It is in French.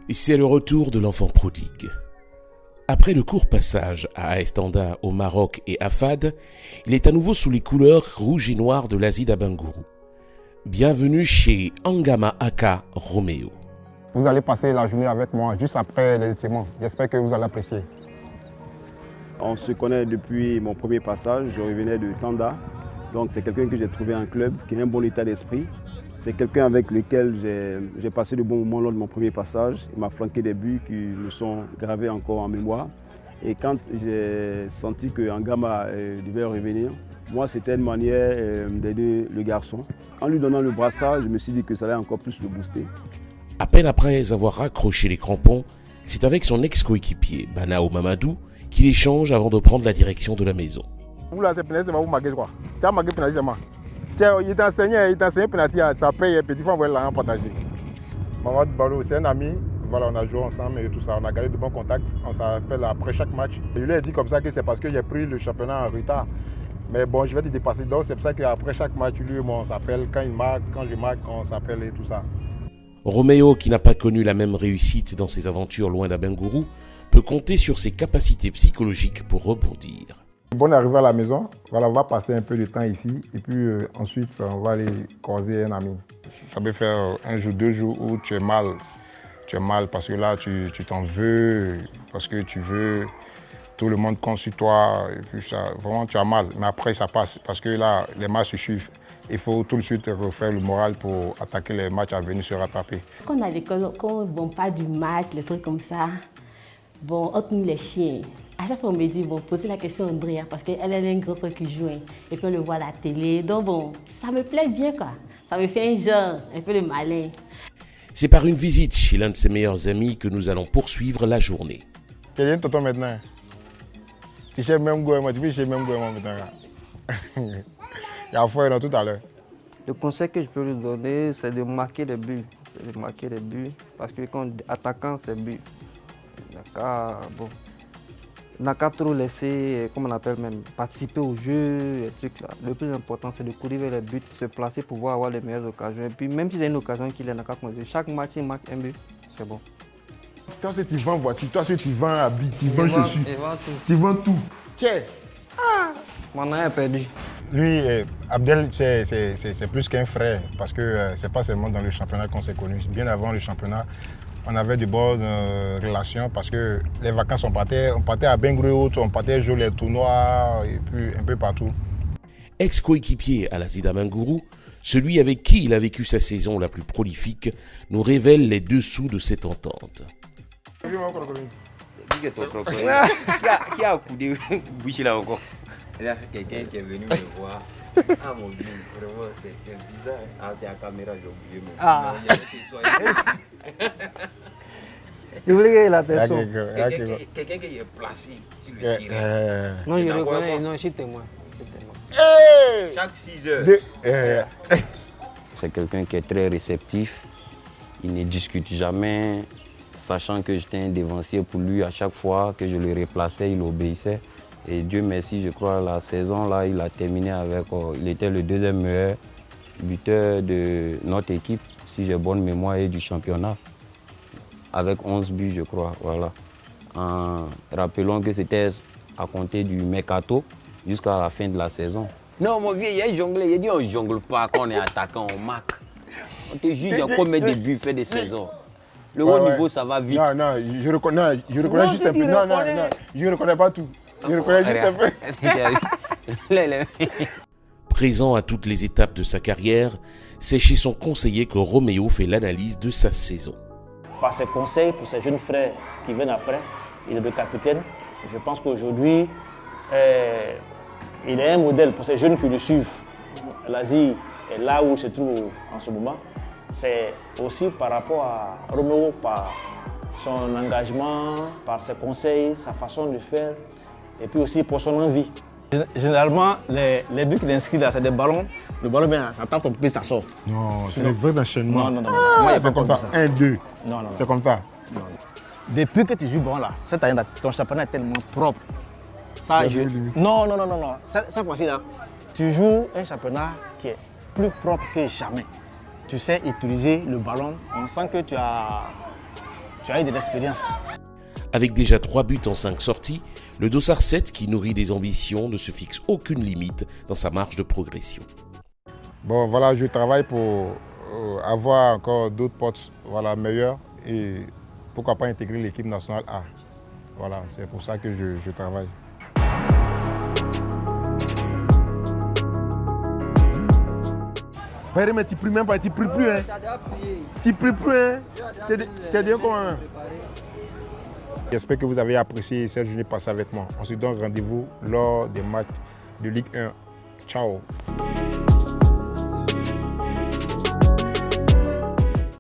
Et c'est le retour de l'enfant prodigue. Après le court passage à AS Tanda au Maroc et à Fad, il est à nouveau sous les couleurs rouges et noires de l'Asie Abengourou. Bienvenue chez Angama Aka Roméo. Vous allez passer la journée avec moi juste après les étirements. J'espère que vous allez apprécier. On se connaît depuis mon premier passage, je revenais de Tanda. Donc c'est quelqu'un que j'ai trouvé en club, qui a un bon état d'esprit. C'est quelqu'un avec lequel j'ai passé de bons moments lors de mon premier passage. Il m'a flanqué des buts qui me sont gravés encore en mémoire. Et quand j'ai senti que Angama devait revenir, moi c'était une manière d'aider le garçon. En lui donnant le brassard, je me suis dit que ça allait encore plus le booster. À peine après avoir raccroché les crampons, c'est avec son ex-coéquipier, Banao Mamadou, qu'il échange avant de prendre la direction de la maison. Vous là, c'est pénalty, vous marquez quoi? Tu as marqué pénalty, il t'a enseigné pénalty, ça paye et petit fois on va l'argent partagé. Mamadou Balo, c'est un ami. Voilà, on a joué ensemble et tout ça, on a gardé de bons contacts, on s'appelle après chaque match. Je lui ai dit comme ça que c'est parce que j'ai pris le championnat en retard. Mais bon, je vais te dépasser, donc c'est pour ça qu'après chaque match, lui et moi on s'appelle, quand il marque, quand je marque, on s'appelle et tout ça. Roméo, qui n'a pas connu la même réussite dans ses aventures loin d'Abengourou, peut compter sur ses capacités psychologiques pour rebondir. Bonne arrivée à la maison, voilà, on va passer un peu de temps ici et puis ensuite on va aller croiser un ami. Ça peut faire un jour, 2 jours où tu es mal. Tu es mal parce que là, tu t'en veux, parce que tu veux tout le monde compte sur toi. Et puis ça, vraiment, tu as mal. Mais après, ça passe parce que là, les matchs se suivent. Il faut tout de suite refaire le moral pour attaquer les matchs à venir se rattraper. Quand on est à l'école, quand on parle du match, les trucs comme ça, bon, entre nous les chiens, à chaque fois on me dit, bon, posez la question à Andrea parce qu'elle a un gros frère qui joue et puis on le voit à la télé. Donc bon, ça me plaît bien quoi. Ça me fait un genre, un peu le malin. C'est par une visite chez l'un de ses meilleurs amis que nous allons poursuivre la journée. Tu es tonton maintenant. Tu sais même moi, tu peux chez même moi maintenant. Il y a un tout à l'heure. Le conseil que je peux lui donner, c'est de marquer des buts. C'est de marquer des buts. Parce que quand attaquant, c'est but. On n'a qu'à trop laisser, comme on appelle même, participer au jeu, les trucs là. Le plus important, c'est de courir vers les buts, se placer pour pouvoir avoir les meilleures occasions. Et puis même si c'est une occasion qu'il n'a qu'à conduire, chaque match, il marque un but, c'est bon. Toi, si tu vends voiture, toi, si tu vends habits, tu vends chaussures, tu vends tout. Tiens. Mon a perdu. Lui, Abdel, c'est plus qu'un frère parce que c'est pas seulement dans le championnat qu'on s'est connus. Bien avant le championnat, on avait de bonnes relations parce que les vacances, on partait à Bengourou, on partait jouer les tournois et puis un peu partout. Ex-coéquipier à l'Asie d'Abengourou, celui avec qui il a vécu sa saison la plus prolifique, nous révèle les dessous de cette entente. Qui a coudé bouché là encore? Il y a quelqu'un qui est venu me voir. Ah mon Dieu, vraiment c'est bizarre. Ah, tu as la caméra, j'ai oublié. Ah. Tu voulais qu'il a tes sons. Quelqu'un qui est placé sur le terrain. Non, je reconnais, non, je suis témoin. Chaque 6 heures. C'est quelqu'un qui est très réceptif. Il ne discute jamais, sachant que j'étais un dévancier pour lui. À chaque fois que je le replaçais, il obéissait. Et Dieu merci, je crois, la saison, là, il a terminé avec... il était le 2e meilleur buteur de notre équipe, si j'ai bonne mémoire, et du championnat. Avec 11 buts, je crois, voilà. Rappelons que c'était à compter du mercato jusqu'à la fin de la saison. Non, mon vieux, il a jonglé. Il a dit on ne jongle pas quand on est attaquant, on marque. On te juge, il y a combien de buts fait des saisons. Le haut niveau, ça va vite. Non, je reconnais juste un peu. Non, je ne reconnais pas tout. Je reconnais juste un peu. Présent à toutes les étapes de sa carrière, c'est chez son conseiller que Roméo fait l'analyse de sa saison. Par ses conseils pour ses jeunes frères qui viennent après, il est le capitaine. Je pense qu'aujourd'hui, il est un modèle pour ces jeunes qui le suivent. L'Asie est là où il se trouve en ce moment. C'est aussi par rapport à Roméo, par son engagement, par ses conseils, sa façon de faire, et puis aussi pour son envie. Généralement, les buts qu'il inscrit là, c'est des ballons. Le ballon vient, ça tape ton pied, ça sort. Non, c'est le vrai enchaînement. Non. Moi, c'est comme ça. 1, 2. Non. C'est comme ça. Non. Depuis que tu joues bon là, cette année, ton championnat est tellement propre. Ça, non. Cette fois-ci là, tu joues un championnat qui est plus propre que jamais. Tu sais utiliser le ballon, on sent que tu as eu de l'expérience. Avec déjà 3 buts en 5 sorties, le Dossard 7, qui nourrit des ambitions, ne se fixe aucune limite dans sa marge de progression. Bon, voilà, je travaille pour avoir encore d'autres postes meilleurs et pourquoi pas intégrer l'équipe nationale A. Voilà, c'est pour ça que je travaille. Mais tu pries même pas, tu pries plus. Hein. Tu pries plus. Hein. T'es bien comment? J'espère que vous avez apprécié cette journée passée avec moi. On se donne rendez-vous lors des matchs de Ligue 1. Ciao.